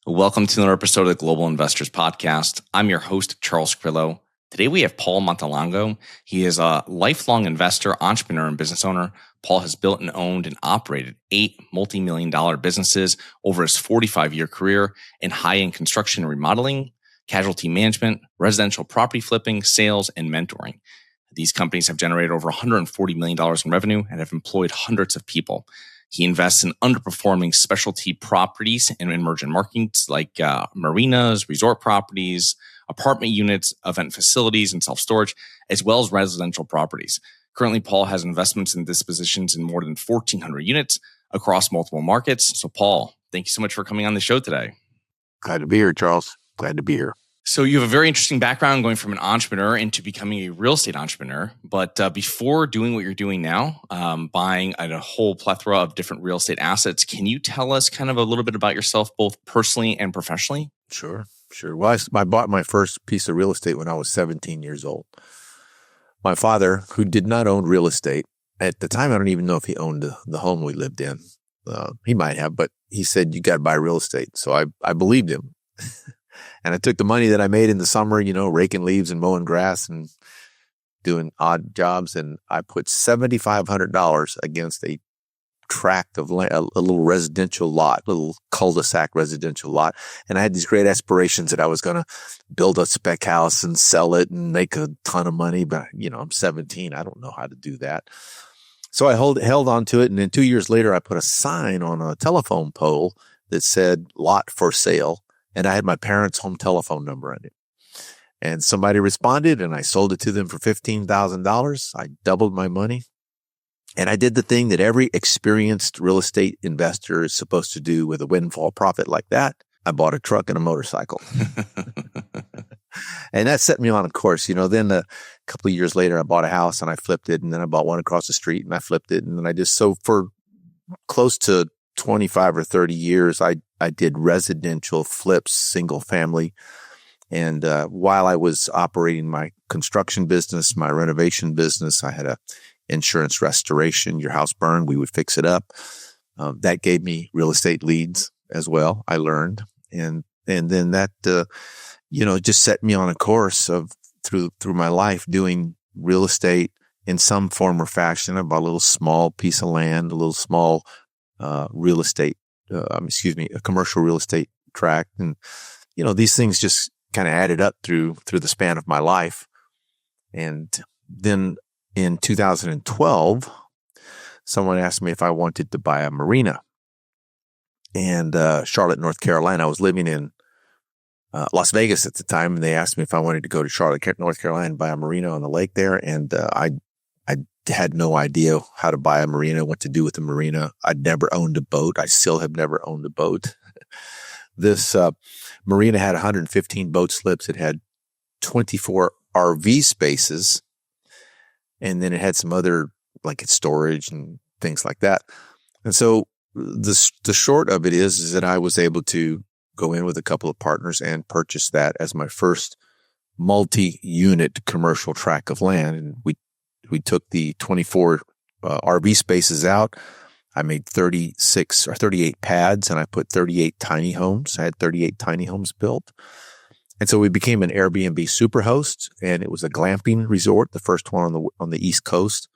Welcome to another episode of the Global Investors Podcast. I'm your host, Charles Crillo. Today we have Paul Montelongo. He is a lifelong investor, entrepreneur, and business owner. Paul has built and owned and operated 8 multi-million-dollar businesses over his 45-year career in high-end construction and remodeling, casualty management, residential property flipping, sales, and mentoring. These companies have generated over $140 million in revenue and have employed hundreds of people. He invests in underperforming specialty properties in emerging markets like marinas, resort properties, apartment units, event facilities, and self-storage, as well as residential properties. Currently, Paul has investments and dispositions in more than 1,400 units across multiple markets. So, Paul, thank you so much for coming on the show today. Glad to be here, Charles. Glad to be here. So you have a very interesting background going from an entrepreneur into becoming a real estate entrepreneur. But before doing what you're doing now, buying a whole plethora of different real estate assets, can you tell us kind of a little bit about yourself, both personally and professionally? Sure. Well, I bought my first piece of real estate when I was 17 years old. My father, who did not own real estate, at the time, I don't even know if he owned the home we lived in. He might have, but he said, you got to buy real estate. So I believed him. And I took the money that I made in the summer, raking leaves and mowing grass and doing odd jobs. And I put $7,500 against a tract of land, a little residential lot, little cul-de-sac residential lot. And I had these great aspirations that I was going to build a spec house and sell it and make a ton of money. But, I'm 17. I don't know how to do that. So I held on to it. And then 2 years later, I put a sign on a telephone pole that said lot for sale. And I had my parents' home telephone number on it. And somebody responded and I sold it to them for $15,000. I doubled my money. And I did the thing that every experienced real estate investor is supposed to do with a windfall profit like that. I bought a truck and a motorcycle. And that set me on a course. Then a couple of years later, I bought a house and I flipped it. And then I bought one across the street and I flipped it. And then so for close to 25 or 30 years, I did residential flips, single family. And while I was operating my construction business, my renovation business, I had a insurance restoration. Your house burned, we would fix it up. That gave me real estate leads as well. I learned. And then that, just set me on a course of through my life doing real estate in some form or fashion. I bought a little small piece of land, a little small real estate, a commercial real estate tract. And, these things just kind of added up through the span of my life. And then in 2012, someone asked me if I wanted to buy a marina. And Charlotte, North Carolina, I was living in Las Vegas at the time. And they asked me if I wanted to go to Charlotte, North Carolina and buy a marina on the lake there. And I had no idea how to buy a marina, what to do with a marina. I'd never owned a boat. I still have never owned a boat. This marina had 115 boat slips. It had 24 RV spaces. And then it had some other blanket storage and things like that. And so the short of it is that I was able to go in with a couple of partners and purchase that as my first multi-unit commercial tract of land. And we took the 24 RV spaces out. I made 36 or 38 pads and I put 38 tiny homes. I had 38 tiny homes built. And so we became an Airbnb superhost, and it was a glamping resort, the first one on the East Coast.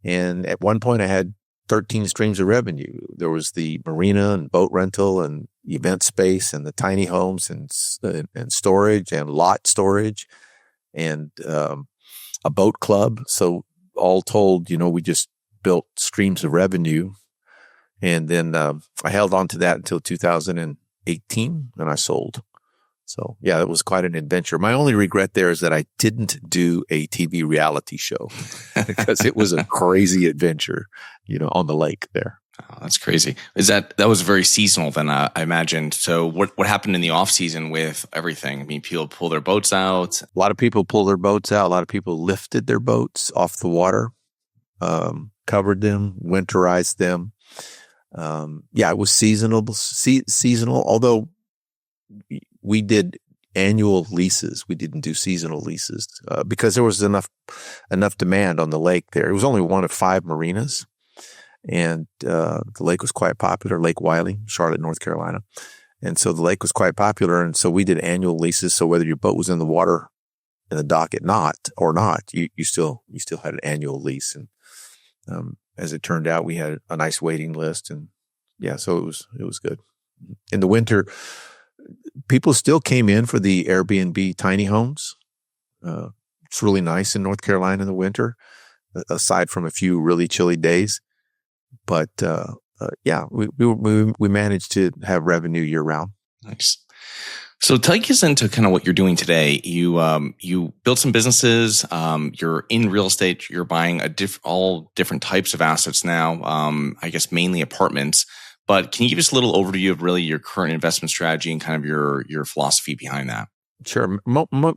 And at one point I had 13 streams of revenue. There was the marina and boat rental and event space and the tiny homes and storage and lot storage and a boat club. So all told, we just built streams of revenue. And then I held on to that until 2018 and I sold. So yeah, it was quite an adventure. My only regret there is that I didn't do a TV reality show because it was a crazy adventure, on the lake there. Oh, that's crazy. That was very seasonal then, I imagined. So what happened in the off season with everything? I mean, people pull their boats out. A lot of people pull their boats out. A lot of people lifted their boats off the water, covered them, winterized them. It was seasonal, although we did annual leases. We didn't do seasonal leases because there was enough demand on the lake there. It was only one of 5 marinas. And the lake was quite popular, Lake Wylie, Charlotte, North Carolina. And so the lake was quite popular. And so we did annual leases. So whether your boat was in the water in the dock at not, you still had an annual lease. And, as it turned out, we had a nice waiting list, and so it was good. In the winter, people still came in for the Airbnb tiny homes. It's really nice in North Carolina in the winter, aside from a few really chilly days. But we managed to have revenue year round. Nice. So take us into kind of what you're doing today. You built some businesses. You're in real estate. You're buying all different types of assets now. I guess mainly apartments. But can you give us a little overview of really your current investment strategy and kind of your philosophy behind that? Sure,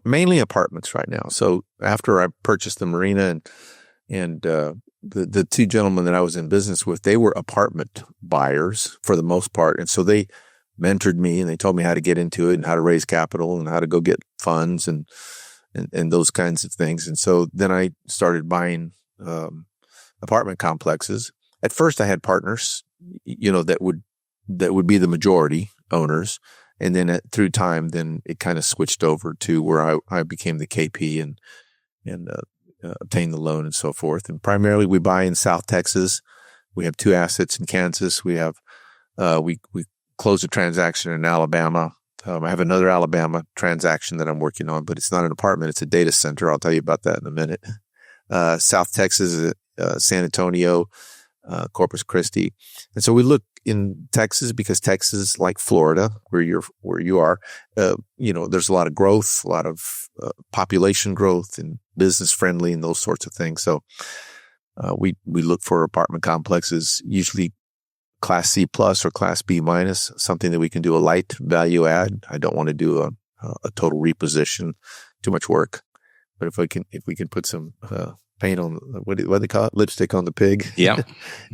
mainly apartments right now. So after I purchased the Marina and the two gentlemen that I was in business with, they were apartment buyers for the most part, and so they mentored me and they told me how to get into it and how to raise capital and how to go get funds and those kinds of things. And so then I started buying apartment complexes. At first I had partners, that would be the majority owners. And then through time, then it kind of switched over to where I became the KP and obtained the loan and so forth. And primarily we buy in South Texas. We have 2 assets in Kansas. We have, we closed a transaction in Alabama. I have another Alabama transaction that I'm working on, but it's not an apartment. It's a data center. I'll tell you about that in a minute. South Texas, San Antonio, Corpus Christi. And so we look in Texas because Texas, like Florida, where you are, there's a lot of growth, a lot of population growth and business friendly and those sorts of things. So we look for apartment complexes, usually Class C plus or Class B minus, something that we can do a light value add. I don't want to do a total reposition, too much work. But if we can put some paint on what do they call it, lipstick on the pig. Yeah,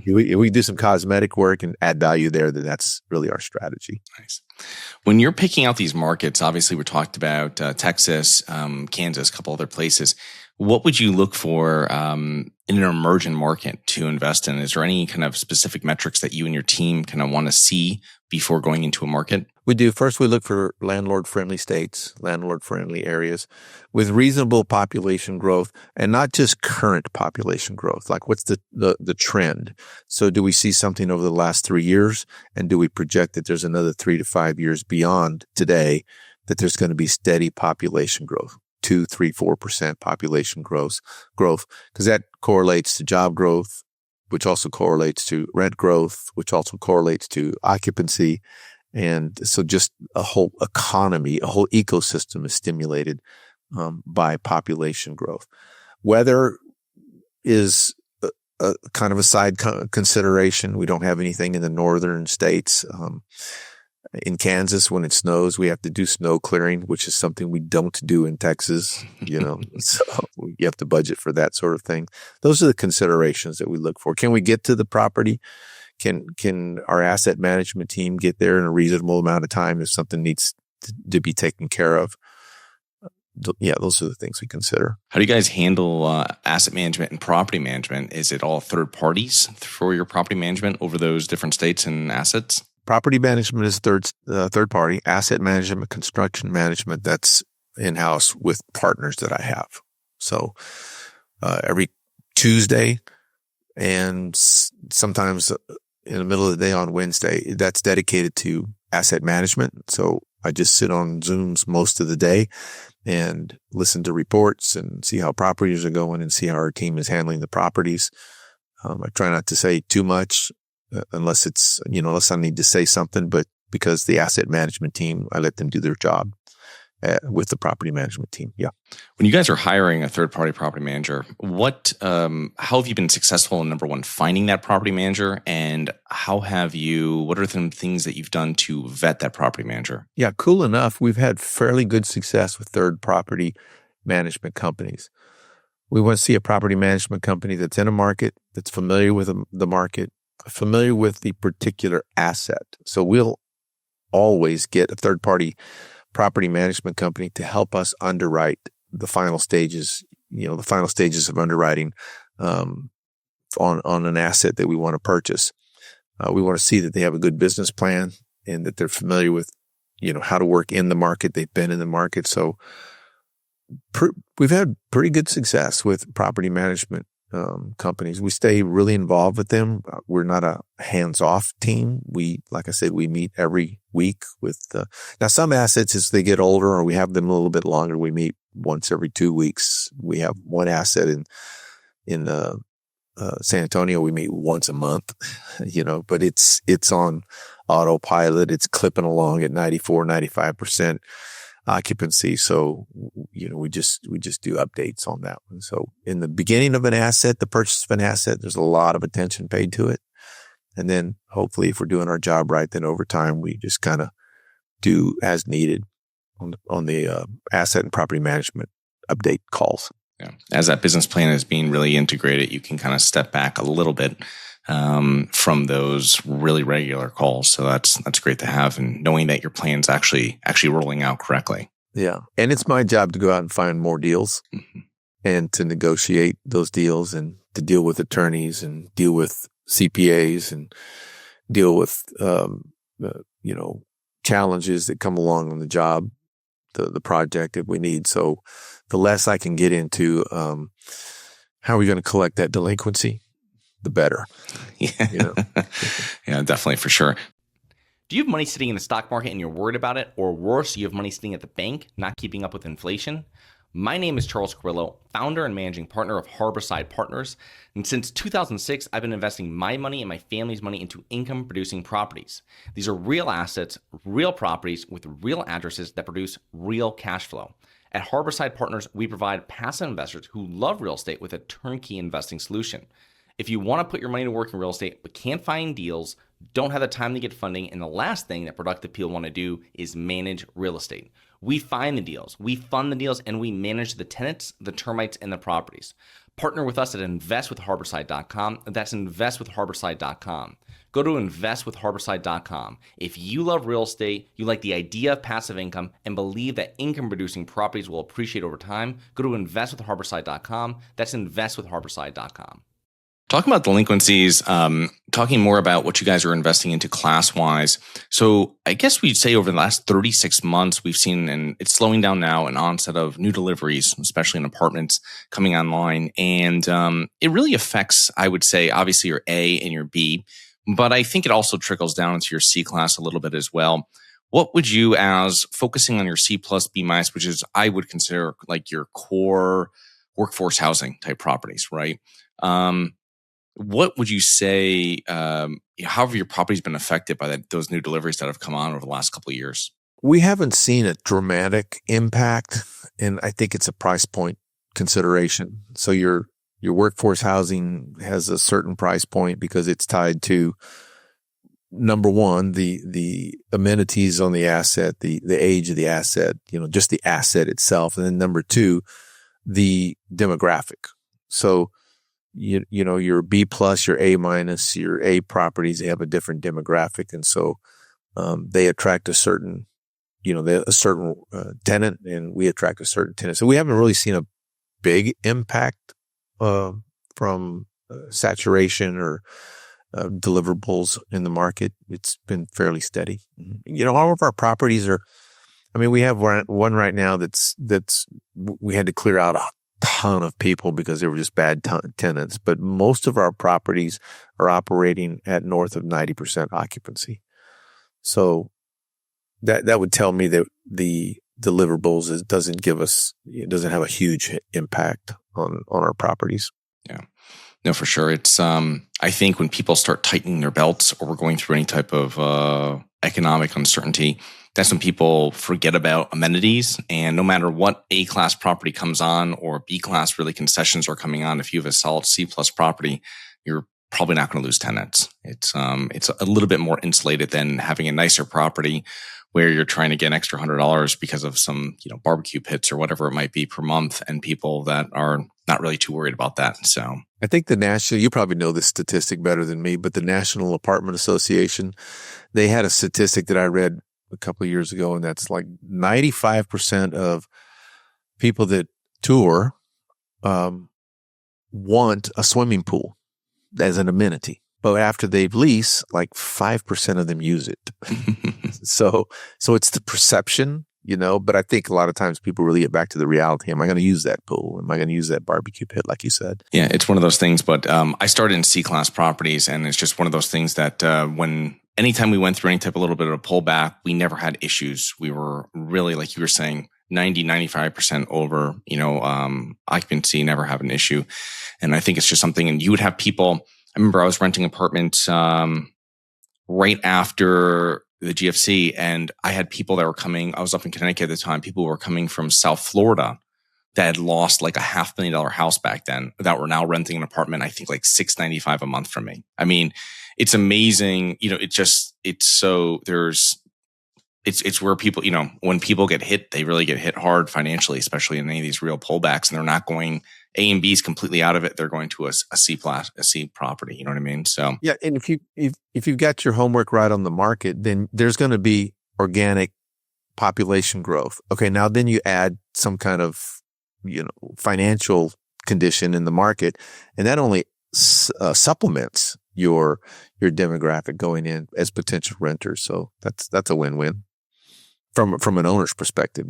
we do some cosmetic work and add value there. Then that's really our strategy. Nice. When you're picking out these markets, obviously we talked about Texas, Kansas, a couple other places. What would you look for in an emerging market to invest in? Is there any kind of specific metrics that you and your team kind of want to see before going into a market? We do. First, we look for landlord-friendly states, landlord-friendly areas with reasonable population growth and not just current population growth. Like what's the trend? So do we see something over the last 3 years? And do we project that there's another 3 to 5 years beyond today that there's going to be steady population growth? 2, 3, 4% population growth, because that correlates to job growth, which also correlates to rent growth, which also correlates to occupancy. And so just a whole economy, a whole ecosystem is stimulated by population growth. Weather is a kind of a side consideration. We don't have anything in the northern states. In Kansas, when it snows, we have to do snow clearing, which is something we don't do in Texas, so you have to budget for that sort of thing. Those are the considerations that we look for. Can we get to the property? Can our asset management team get there in a reasonable amount of time if something needs to be taken care of? Yeah, those are the things we consider. How do you guys handle asset management and property management? Is it all third parties for your property management over those different states and assets? Property management is third party. Asset management, construction management, that's in-house with partners that I have. So every Tuesday and sometimes in the middle of the day on Wednesday, that's dedicated to asset management. So I just sit on Zooms most of the day and listen to reports and see how properties are going and see how our team is handling the properties. I try not to say too much. Unless it's, unless I need to say something, but because the asset management team, I let them do their job with the property management team. Yeah. When you guys are hiring a third-party property manager, how have you been successful in, number one, finding that property manager, and what are some things that you've done to vet that property manager? Yeah, cool enough. We've had fairly good success with third property management companies. We want to see a property management company that's in a market, that's familiar with the market, familiar with the particular asset. So we'll always get a third-party property management company to help us underwrite the final stages, of underwriting on an asset that we want to purchase. We want to see that they have a good business plan and that they're familiar with how to work in the market. They've been in the market. So we've had pretty good success with property management companies. We stay really involved with them. We're not a hands-off team. Like I said, we meet every week with, now some assets as they get older or we have them a little bit longer, we meet once every 2 weeks. We have one asset in San Antonio, we meet once a month, but it's on autopilot. It's clipping along at 94, 95% occupancy. So, we just do updates on that one. So in the beginning of an asset, the purchase of an asset, there's a lot of attention paid to it. And then hopefully if we're doing our job right, then over time, we just kind of do as needed on the asset and property management update calls. Yeah. As that business plan is being really integrated, you can kind of step back a little bit from those really regular calls. So that's great to have, and knowing that your plan's actually rolling out correctly. Yeah. And it's my job to go out and find more deals and to negotiate those deals and to deal with attorneys and deal with CPAs and deal with, challenges that come along on the job, the project that we need. So the less I can get into, how are we going to collect that delinquency, the better. Yeah. Yeah, definitely, for sure. Do you have money sitting in the stock market and you're worried about it? Or worse, you have money sitting at the bank, not keeping up with inflation? My name is Charles Carrillo, founder and managing partner of Harborside Partners. And since 2006, I've been investing my money and my family's money into income-producing properties. These are real assets, real properties with real addresses that produce real cash flow. At Harborside Partners, we provide passive investors who love real estate with a turnkey investing solution. If you want to put your money to work in real estate but can't find deals, don't have the time to get funding, and the last thing that productive people want to do is manage real estate. We find the deals, we fund the deals, and we manage the tenants, the termites, and the properties. Partner with us at investwithharborside.com. That's investwithharborside.com. Go to investwithharborside.com. If you love real estate, you like the idea of passive income, and believe that income-producing properties will appreciate over time, go to investwithharborside.com. That's investwithharborside.com. Talking about delinquencies, talking more about what you guys are investing into class-wise. So I guess we'd say over the last 36 months, we've seen, and it's slowing down now, an onset of new deliveries, especially in apartments coming online. And it really affects, I would say, obviously your A and your B, but I think it also trickles down into your C class a little bit as well. What would you, as focusing on your C plus, B minus, which is I would consider like your core workforce housing type properties, right? What would you say, how have your properties been affected by those new deliveries that have come on over the last couple of years? We haven't seen a dramatic impact, and I think it's a price point consideration. So your workforce housing has a certain price point because it's tied to, number one, the amenities on the asset, the age of the asset, just the asset itself. And then number two, the demographic. So your B plus, your A minus, your A properties, they have a different demographic. And so, they attract a certain tenant, and we attract a certain tenant. So we haven't really seen a big impact, from saturation or, deliverables in the market. It's been fairly steady. All of our properties are, we have one right now we had to clear out a ton of people because they were just bad tenants, but most of our properties are operating at north of 90% occupancy. So that would tell me that the deliverables doesn't have a huge impact on our properties. Yeah, no, for sure. It's I think when people start tightening their belts, or we're going through any type of economic uncertainty, that's when people forget about amenities. And no matter what A-class property comes on or B-class really concessions are coming on, if you have a solid C-plus property, you're probably not going to lose tenants. It's a little bit more insulated than having a nicer property where you're trying to get an extra $100 because of some barbecue pits or whatever it might be per month, and people that are not really too worried about that. So I think you probably know this statistic better than me, but the National Apartment Association, they had a statistic that I read a couple of years ago, and that's like 95% of people that tour want a swimming pool as an amenity. But after they've leased, like 5% of them use it. So it's the perception, but I think a lot of times people really get back to the reality. Am I going to use that pool? Am I going to use that barbecue pit, like you said? Yeah, it's one of those things. But I started in C-class properties, and it's just one of those things that anytime we went through any type of little bit of a pullback, we never had issues. We were really, like you were saying, 95% over, occupancy, never have an issue. And I think it's just something, and you would have people, I remember I was renting apartments right after the GFC, and I had people that were coming, I was up in Connecticut at the time, people were coming from South Florida that had lost like a $500,000 house back then that were now renting an apartment, I think like $695 a month from me. I mean, it's amazing. It's where people, when people get hit, they really get hit hard financially, especially in any of these real pullbacks, and they're not going, A and B is completely out of it. They're going to a C property. You know what I mean? So yeah. And if you've got your homework right on the market, then there's going to be organic population growth. Okay. Now then you add some kind of, financial condition in the market, and that only supplements your demographic going in as potential renters. So that's a win-win from an owner's perspective,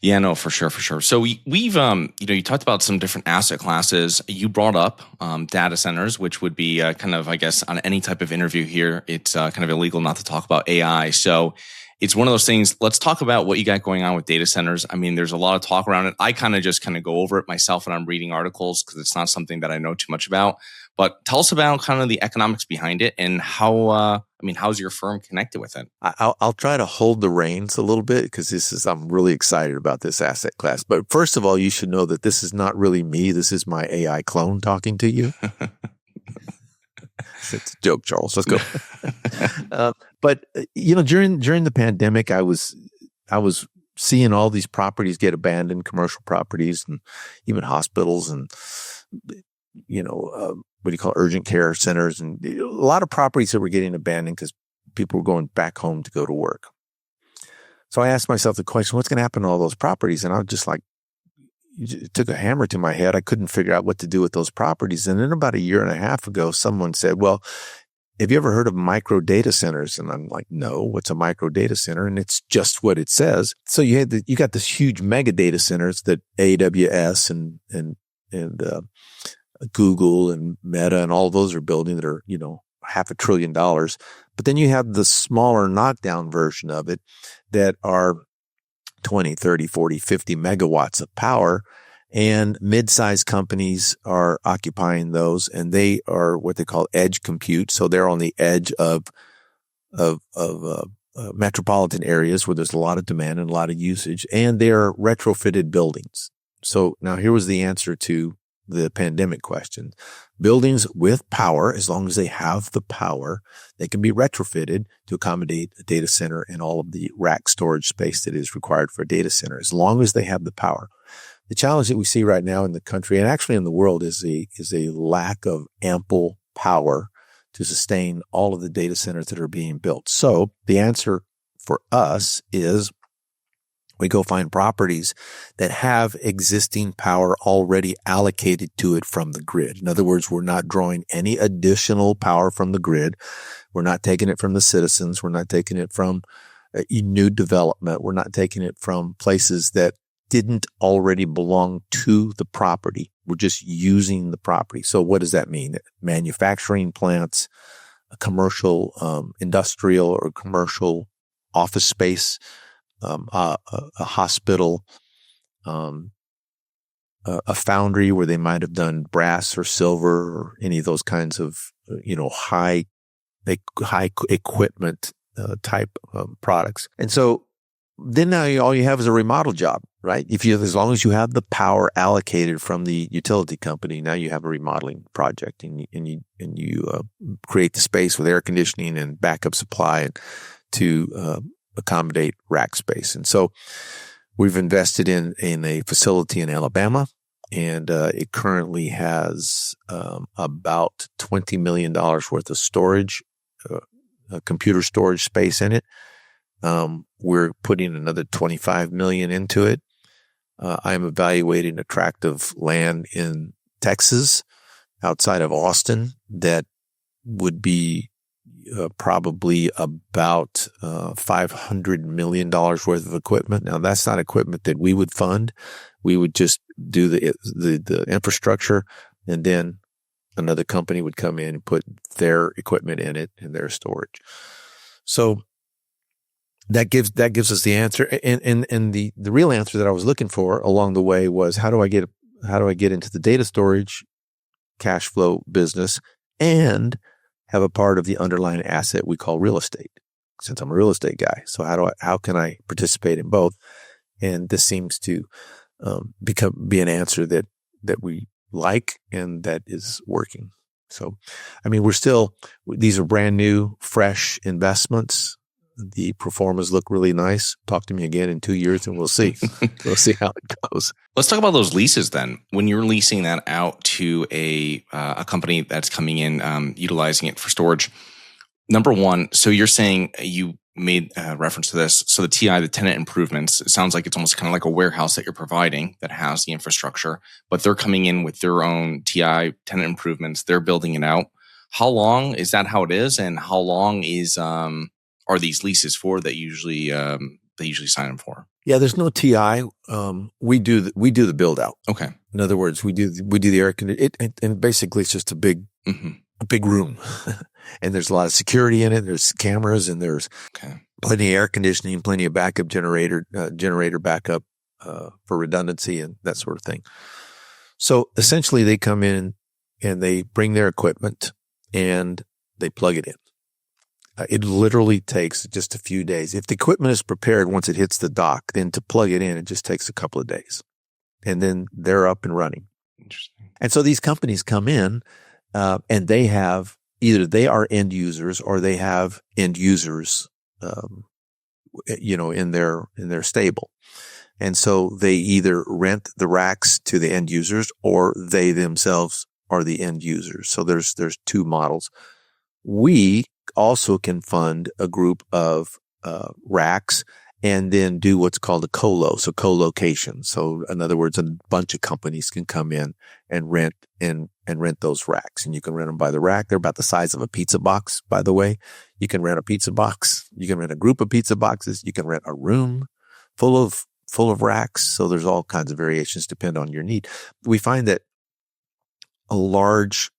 Yeah, no, for sure. So we've you talked about some different asset classes. You brought up data centers, which would be kind of, I guess, on any type of interview here, it's kind of illegal not to talk about AI. So it's one of those things. Let's talk about what you got going on with data centers. I mean, there's a lot of talk around it. I kind of go over it myself when I'm reading articles because it's not something that I know too much about. But tell us about kind of the economics behind it and how, how's your firm connected with it? I'll try to hold the reins a little bit because I'm really excited about this asset class. But first of all, you should know that this is not really me. This is my AI clone talking to you. It's a joke, Charles. Let's go. But during the pandemic, I was seeing all these properties get abandoned, commercial properties, and even hospitals, and what do you call it, urgent care centers, and a lot of properties that were getting abandoned because people were going back home to go to work. So I asked myself the question, what's going to happen to all those properties? And I was just like, it took a hammer to my head. I couldn't figure out what to do with those properties. And then about a year and a half ago, someone said, well, have you ever heard of micro data centers? And I'm like, no, what's a micro data center? And it's just what it says. So you got this huge mega data centers that AWS and Google and Meta and all those are building that are, $500 billion. But then you have the smaller knockdown version of it that are 20, 30, 40, 50 megawatts of power, and mid-sized companies are occupying those, and they are what they call edge compute. So they're on the edge of metropolitan areas where there's a lot of demand and a lot of usage, and they're retrofitted buildings. So now here was the answer to the pandemic question. Buildings with power, as long as they have the power, they can be retrofitted to accommodate a data center and all of the rack storage space that is required for a data center, as long as they have the power. The challenge that we see right now in the country and actually in the world is a lack of ample power to sustain all of the data centers that are being built. So the answer for us is we go find properties that have existing power already allocated to it from the grid. In other words, we're not drawing any additional power from the grid. We're not taking it from the citizens. We're not taking it from new development. We're not taking it from places that didn't already belong to the property. We're just using the property. So what does that mean? Manufacturing plants, a commercial, industrial or commercial office space, a hospital, a foundry where they might have done brass or silver or any of those kinds of, high equipment type products. And so then now all you have is a remodel job, right? As long as you have the power allocated from the utility company, now you have a remodeling project, and you create the space with air conditioning and backup supply to accommodate rack space. And so we've invested in a facility in Alabama, and it currently has about $20 million worth of storage, computer storage space in it. We're putting another $25 million into it. I'm evaluating a tract of land in Texas outside of Austin that would be, probably about $500 million worth of equipment. Now, that's not equipment that we would fund. We would just do the infrastructure, and then another company would come in and put their equipment in it and their storage. So that gives us the answer. And the real answer that I was looking for along the way was, how do I get into the data storage cash flow business and have a part of the underlying asset we call real estate, since I'm a real estate guy. So how can I participate in both? And this seems to be an answer that we like and that is working. So, I mean, these are brand new, fresh investments. The performers look really nice. Talk to me again in 2 years and we'll see. We'll see how it goes. Let's talk about those leases then. When you're leasing that out to a company that's coming in, utilizing it for storage, number one, so you're saying you made reference to this. So the TI, the tenant improvements, it sounds like it's almost kind of like a warehouse that you're providing that has the infrastructure, but they're coming in with their own TI, tenant improvements. They're building it out. How long is that? How it is, and how long are these leases for that usually they usually sign them for? Yeah, there's no TI. We do the build out. Okay. In other words, we do the air conditioning, and basically it's just a big room, and there's a lot of security in it. There's cameras, and there's plenty of air conditioning, plenty of backup generator backup for redundancy and that sort of thing. So essentially, they come in and they bring their equipment and they plug it in. It literally takes just a few days. If the equipment is prepared once it hits the dock, then to plug it in, it just takes a couple of days. And then they're up and running. Interesting. And so these companies come in and they have either they are end users or they have end users, in their stable. And so they either rent the racks to the end users or they themselves are the end users. So there's two models. We also can fund a group of racks and then do what's called a colo, so co-location. So in other words, a bunch of companies can come in and rent those racks, and you can rent them by the rack. They're about the size of a pizza box, by the way. You can rent a pizza box. You can rent a group of pizza boxes. You can rent a room full of racks. So there's all kinds of variations depend on your need. We find that a large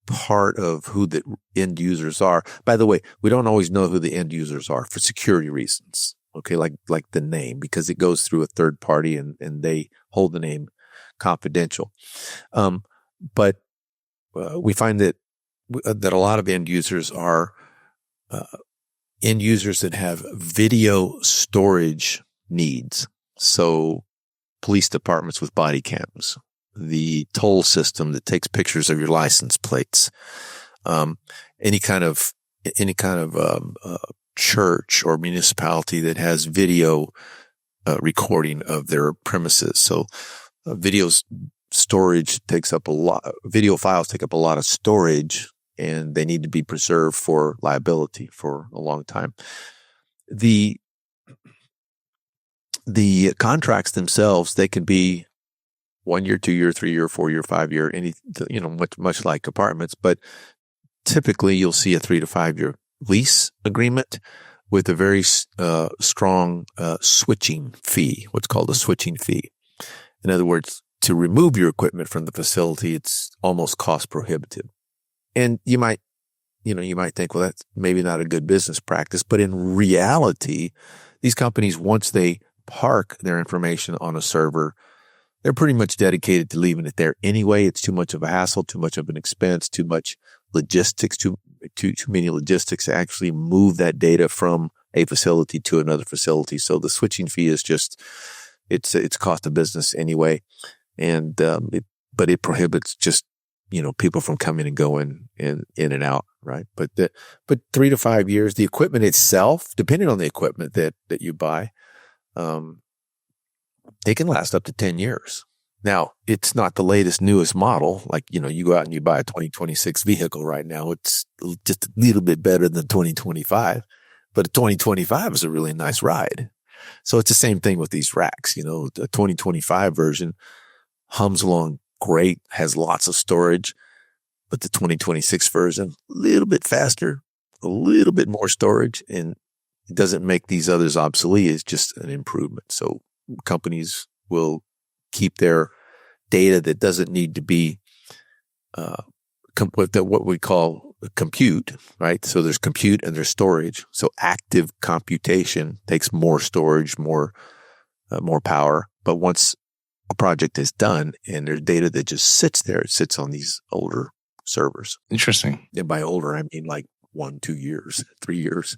part of who the end users are. By the way, we don't always know who the end users are for security reasons. Okay, like the name, because it goes through a third party and they hold the name confidential. But we find that a lot of end users are end users that have video storage needs. So police departments with body cams, the toll system that takes pictures of your license plates, any kind of church or municipality that has video recording of their premises. So video storage takes up a lot. Video files take up a lot of storage, and they need to be preserved for liability for a long time. The contracts themselves, they can be 1 year, 2 year, 3 year, 4 year, 5 year, much like apartments. But typically you'll see a 3 to 5 year lease agreement with a very strong switching fee, what's called a switching fee. In other words, to remove your equipment from the facility, it's almost cost prohibitive. And you might think, well, that's maybe not a good business practice. But in reality, these companies, once they park their information on a server, they're pretty much dedicated to leaving it there anyway. It's too much of a hassle, too much of an expense, too much logistics, too many logistics to actually move that data from a facility to another facility. So the switching fee is just, it's cost of business anyway. And, but it prohibits just, people from coming and going in and out, right? But 3 to 5 years, the equipment itself, depending on the equipment that you buy, they can last up to 10 years. Now, it's not the latest, newest model. Like, you go out and you buy a 2026 vehicle right now. It's just a little bit better than 2025, but a 2025 is a really nice ride. So it's the same thing with these racks. The 2025 version hums along great, has lots of storage, but the 2026 version, a little bit faster, a little bit more storage, and it doesn't make these others obsolete. It's just an improvement. So companies will keep their data that doesn't need to be what we call compute, right? So there's compute and there's storage. So active computation takes more storage, more power. But once a project is done and there's data that just sits there, it sits on these older servers. Interesting. And by older, I mean like 1, 2 years, 3 years,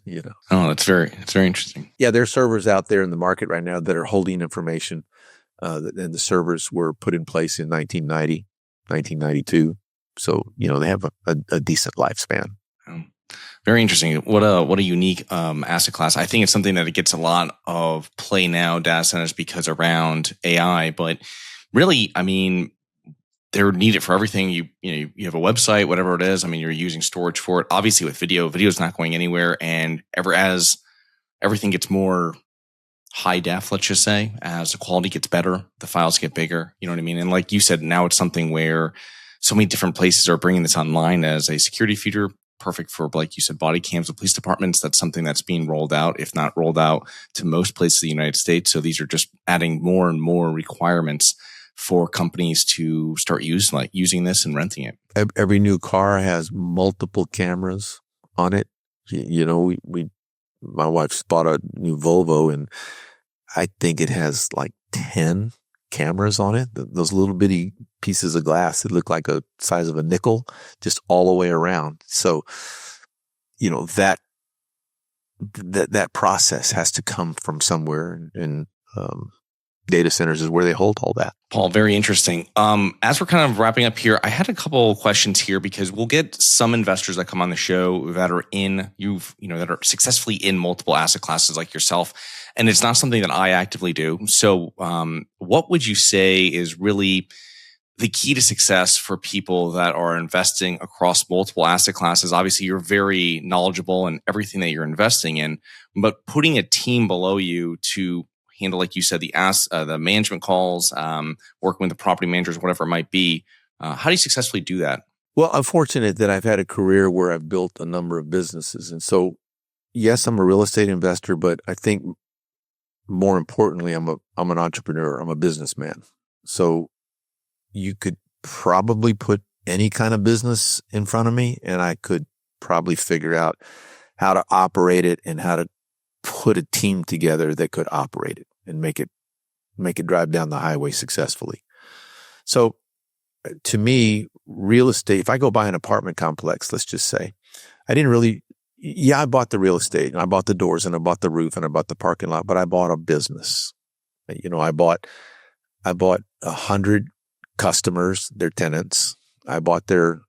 Oh, it's very interesting. Yeah, there are servers out there in the market right now that are holding information. And the servers were put in place in 1990, 1992. So, they have a decent lifespan. Very interesting. What a unique asset class. I think it's something that it gets a lot of play now, data centers, because around AI. But really, I mean, they're needed for everything. You have a website, whatever it is. I mean, you're using storage for it. Obviously, with video is not going anywhere. And as everything gets more high def, let's just say, as the quality gets better, the files get bigger. You know what I mean? And like you said, now it's something where so many different places are bringing this online as a security feature, perfect for, like you said, body cams with police departments. That's something that's being rolled out, if not rolled out to most places in the United States. So these are just adding more and more requirements for companies to start using this and renting it. Every new car has multiple cameras on it. My wife's bought a new Volvo, and I think it has like 10 cameras on it. Those little bitty pieces of glass that look like a size of a nickel, just all the way around. So, that process has to come from somewhere, and data centers is where they hold all that. Paul, very interesting. As we're kind of wrapping up here, I had a couple of questions here because we'll get some investors that come on the show that are that are successfully in multiple asset classes like yourself. And it's not something that I actively do. So, what would you say is really the key to success for people that are investing across multiple asset classes? Obviously, you're very knowledgeable in everything that you're investing in, but putting a team below you to handle, like you said, the management calls, working with the property managers, whatever it might be. How do you successfully do that? Well, I'm fortunate that I've had a career where I've built a number of businesses. And so, yes, I'm a real estate investor, but I think more importantly, I'm an entrepreneur. I'm a businessman. So you could probably put any kind of business in front of me, and I could probably figure out how to operate it and how to put a team together that could operate it and make it drive down the highway successfully. So to me, real estate, if I go buy an apartment complex, let's just say, I bought the real estate and I bought the doors and I bought the roof and I bought the parking lot, but I bought a business. I bought 100 customers, their tenants. I bought their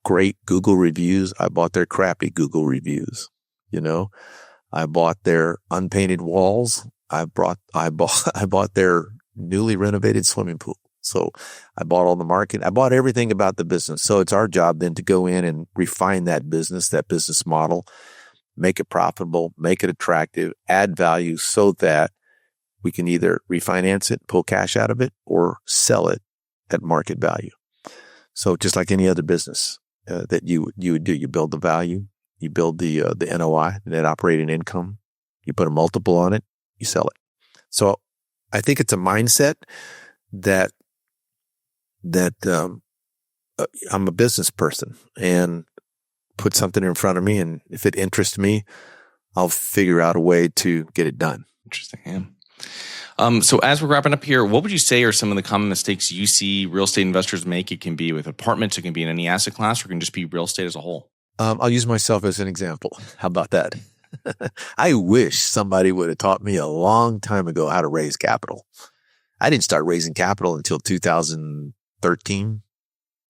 great Google reviews. I bought their crappy Google reviews. I bought their unpainted walls. I bought their newly renovated swimming pool. So I bought all the marketing. I bought everything about the business. So it's our job then to go in and refine that business model, make it profitable, make it attractive, add value so that we can either refinance it, pull cash out of it, or sell it at market value. So just like any other business that you would do, you build the value. You build the NOI, net operating income. You put a multiple on it. You sell it. So I think it's a mindset that I'm a business person, and put something in front of me, and if it interests me, I'll figure out a way to get it done. Interesting. Yeah. So as we're wrapping up here, what would you say are some of the common mistakes you see real estate investors make? It can be with apartments, it can be in any asset class, or it can just be real estate as a whole. I'll use myself as an example. How about that? I wish somebody would have taught me a long time ago how to raise capital. I didn't start raising capital until 2013,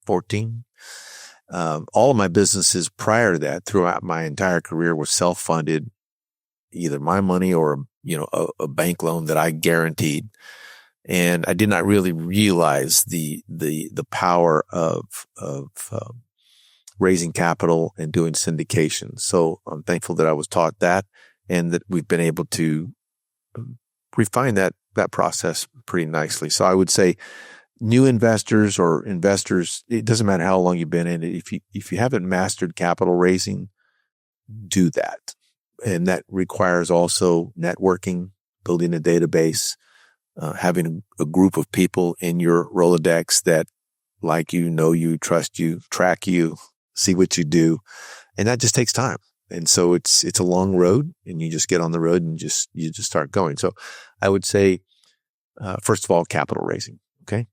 14. All of my businesses prior to that, throughout my entire career, were self-funded, either my money or a bank loan that I guaranteed. And I did not really realize the power of raising capital and doing syndication. So I'm thankful that I was taught that, and that we've been able to refine that process pretty nicely. So I would say new investors or investors, it doesn't matter how long you've been in it. If you haven't mastered capital raising, do that. And that requires also networking, building a database, having a group of people in your Rolodex that like you, know you, trust you, track you, see what you do. And that just takes time. And so it's a long road, and you just get on the road and you just start going. So I would say, first of all, capital raising. Okay.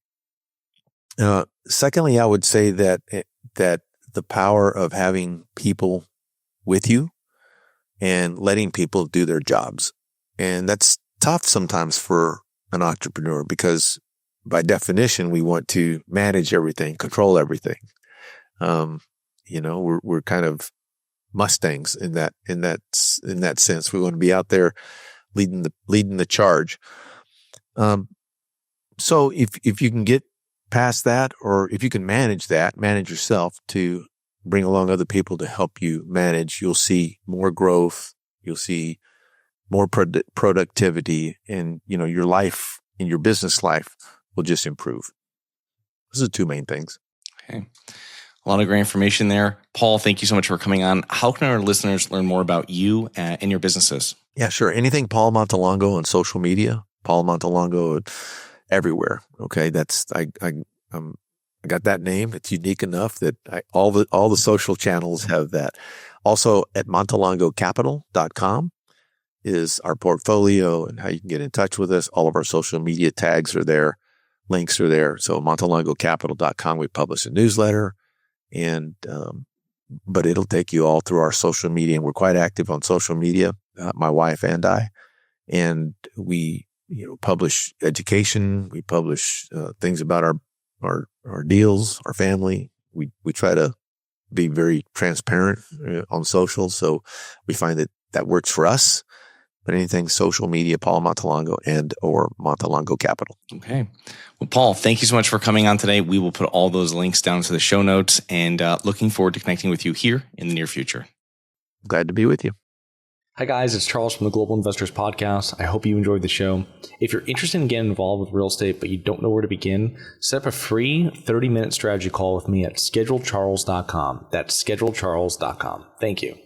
Secondly, I would say that the power of having people with you and letting people do their jobs. And that's tough sometimes for an entrepreneur, because by definition, we want to manage everything, control everything. We're kind of Mustangs in that sense. We want to be out there leading the charge. So if you can get past that, or if you can manage yourself to bring along other people to help you manage, you'll see more growth. You'll see more productivity, and your life and your business life will just improve. Those are the two main things. Okay. A lot of great information there. Paul, thank you so much for coming on. How can our listeners learn more about you and your businesses? Yeah, sure. Anything Paul Montelongo on social media, Paul Montelongo everywhere. Okay. I got that name. It's unique enough that all the social channels have that. Also at montelongocapital.com is our portfolio and how you can get in touch with us. All of our social media tags are there. Links are there. So montelongocapital.com, we publish a newsletter, and but it'll take you all through our social media. And we're quite active on social media, my wife and I. And we publish education. We publish things about our deals, our family. We try to be very transparent on social. So we find that works for us. But anything social media, Paul Montelongo and or Montelongo Capital. Okay. Well, Paul, thank you so much for coming on today. We will put all those links down to the show notes, and looking forward to connecting with you here in the near future. Glad to be with you. Hi, guys. It's Charles from the Global Investors Podcast. I hope you enjoyed the show. If you're interested in getting involved with real estate, but you don't know where to begin, set up a free 30-minute strategy call with me at schedulecharles.com. That's schedulecharles.com. Thank you.